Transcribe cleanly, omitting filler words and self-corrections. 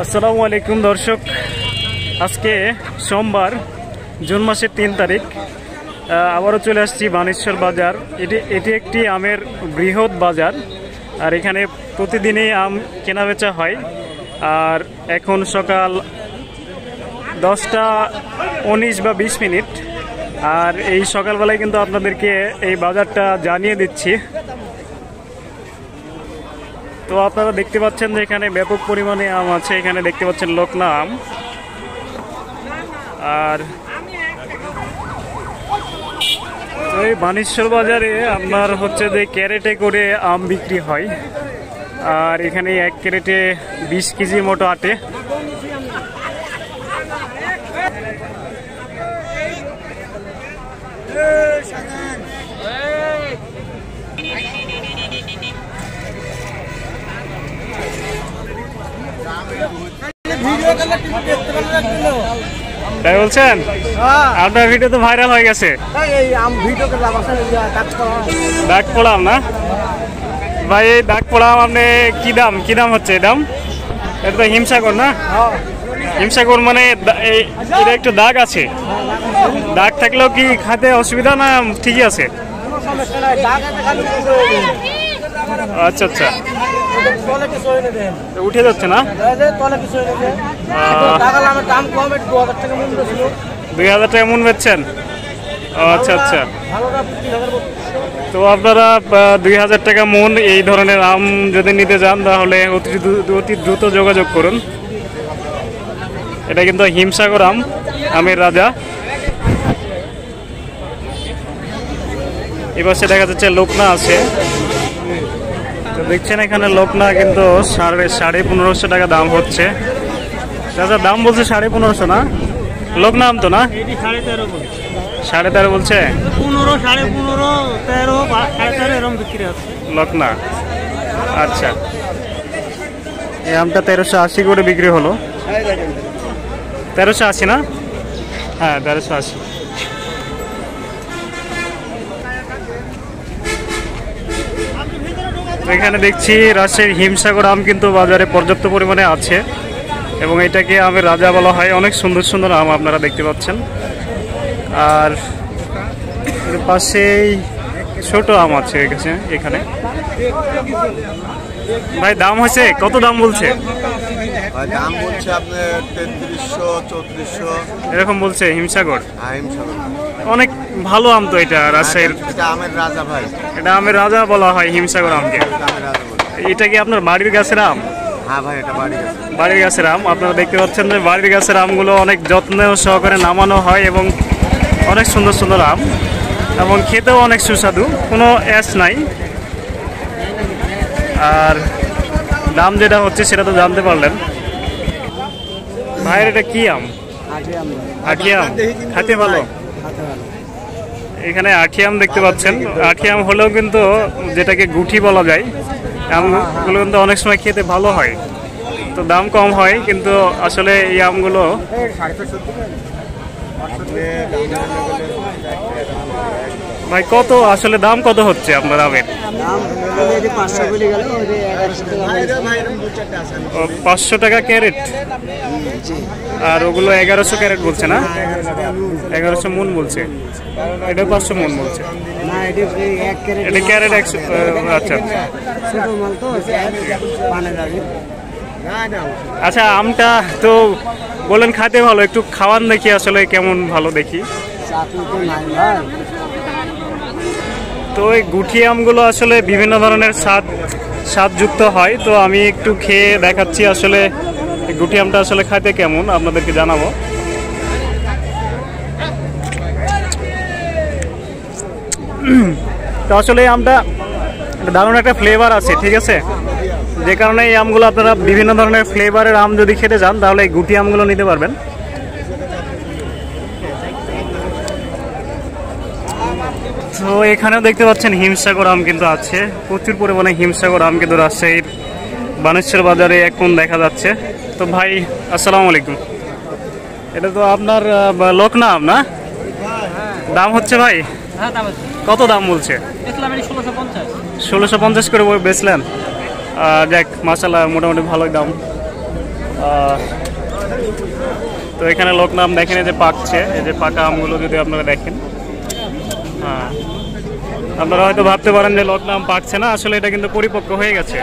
আসসালামু আলাইকুম দর্শক, আজকে সোমবার জুন মাসের ৩ তারিখ। আবারও চলে আসছি বানেশ্বর বাজার। এটি একটি আমের বৃহৎ বাজার, আর এখানে প্রতিদিনই আম কেনাবেচা হয়। আর এখন সকাল 10টা 19 বা 20 মিনিট, আর এই সকালবেলায় কিন্তু আপনাদেরকে এই বাজারটা জানিয়ে দিচ্ছি। তো আপনারা দেখতে পাচ্ছেন যে এখানে ব্যাপক পরিমাণে আম আছে। এখানে দেখতে পাচ্ছেন লোকনা আম। আর এই বানেশ্বর বাজারে আপনার হচ্ছে যে ক্যারেটে করে আম বিক্রি হয়, আর এখানে এক ক্যারেটে 20 কেজির মতো আটে। তাই বলছেন? আপনার ভিডিও তো ভাইরাল হয়ে গেছে। দাগ পড়াম না ভাই, এই দাগ পড়াম আপনি কি দাম হচ্ছে? দাম এটা তো হিমসাগর না? হিমসাগর মানে এটা একটু দাগ আছে। দাগ থাকলেও কি খাতে অসুবিধা না ঠিকই আছে? আচ্ছা আচ্ছা, উঠে যাচ্ছে না? 2000 টাকা মন বেচছেন? আচ্ছা আচ্ছা, তো আপনারা 2000 টাকা মন এই ধরনের আম যদি নিতে যান তাহলে অতি দ্রুত যোগাযোগ করুন। এটা কিন্তু হিমসাগর আম, আমের রাজা। এবার সে দেখা যাচ্ছে লোকনা আছে। তো দেখছেন এখানে লোকনা কিন্তু 1550 টাকা দাম হচ্ছে। দাদা দাম বলছে 1550 না? লোকনা আম তো না? 13.5 বলছে। 15, 15.5, 13, 13.5 এরকম বিক্রি হচ্ছে লোকনা। আচ্ছা, এই আমটা 1380 করে বিক্রি হলো। 1380 না? হ্যাঁ 1380। এখানে দেখছি রাজশাহীর হিমসাগর আম কিন্তু বাজারে পর্যাপ্ত পরিমাণে আছে, এবং এটাকে আমের রাজা বলা হয়। অনেক সুন্দর সুন্দর আম আপনারা দেখতে পাচ্ছেন। আর পাশেই ছোট আম আছে এখানে। ভাই দাম হয়েছে? কত দাম বলছে? দাম বলছে আপনার 3300, 3400 এরকম বলছে হিমসাগর। অনেক ভালো আম তো এটা, রাজশাহীর আমের রাজা ভাই। এটা আমের রাজা বলা হয় হিমসাগর আমকে। এটা কি আপনার বাড়ির গাছের আম? হ্যাঁ ভাই, এটা বাড়ির গাছের আম। আপনারা দেখতে পাচ্ছেন যে বাড়ির গাছের আমগুলো অনেক যত্ন সহকারে নামানো হয়, এবং অনেক সুন্দর সুন্দর আম, এবং খেতেও অনেক সুস্বাদু, কোনো অ্যাশ নাই। আর দাম যেটা হচ্ছে সেটা তো জানতে পারলেন। ভাইয়ের এটা কি আম? আঠি আম। খাতে ভালো? এখানে আঠি আম দেখতে পাচ্ছেন। আঠি আম হলেও কিন্তু যেটাকে গুঠি বলা যায়, আমগুলো কিন্তু অনেক সময় খেতে ভালো হয়, তো দাম কম হয়। কিন্তু আসলে এই আমগুলো ভাই কত আসলে দাম কত হচ্ছে আপনার আমের? 500 টাকা ক্যারেট। আর ওগুলো 1100 ক্যারেট বলছে না? 1100 মন বলছে। এটা 500 মন বলছে। এটা ক্যারেট 100। আচ্ছা আচ্ছা, আমটা তো বলেন খাতে ভালো, একটু খাওয়ান দেখি আসলে কেমন ভালো দেখি। তো এই গুঠি আমগুলো আসলে বিভিন্ন ধরনের স্বাদযুক্ত হয়। তো আমি একটু খেয়ে দেখাচ্ছি আসলে গুঠি আমটা আসলে খাইতে কেমন, আপনাদেরকে জানাবো। তো আসলে এই আমটা দারুণ একটা ফ্লেভার আছে, ঠিক আছে? যে কারণে এই আমগুলো আপনারা বিভিন্ন ধরনের ফ্লেভারের আম যদি খেতে চান তাহলে এই গুটি আমগুলো নিতে পারবেন। তো এখানেও দেখতে পাচ্ছেন হিমসাগর আম কিন্তু আছে, প্রচুর পরিমাণে হিমসাগর আম কিন্তু রাজশাহীর বানেশ্বর বাজারে এখন দেখা যাচ্ছে। তো ভাই আসসালামু আলাইকুম, এটা তো আপনার লোকনা আম না? দাম হচ্ছে ভাই? কত দাম বলছে? 1650 করে বেচলেন? যাক মাশাআল্লাহ, মোটামুটি ভালোই দাম। তো এখানে লোকনাম দেখেন এই যে পাকছে, এই যে পাকা আমগুলো যদি আপনারা দেখেন। হ্যাঁ, আপনারা হয়তো ভাবতে পারেন যে লোকনাম পাকছে না, আসলে এটা কিন্তু পরিপক্ক হয়ে গেছে।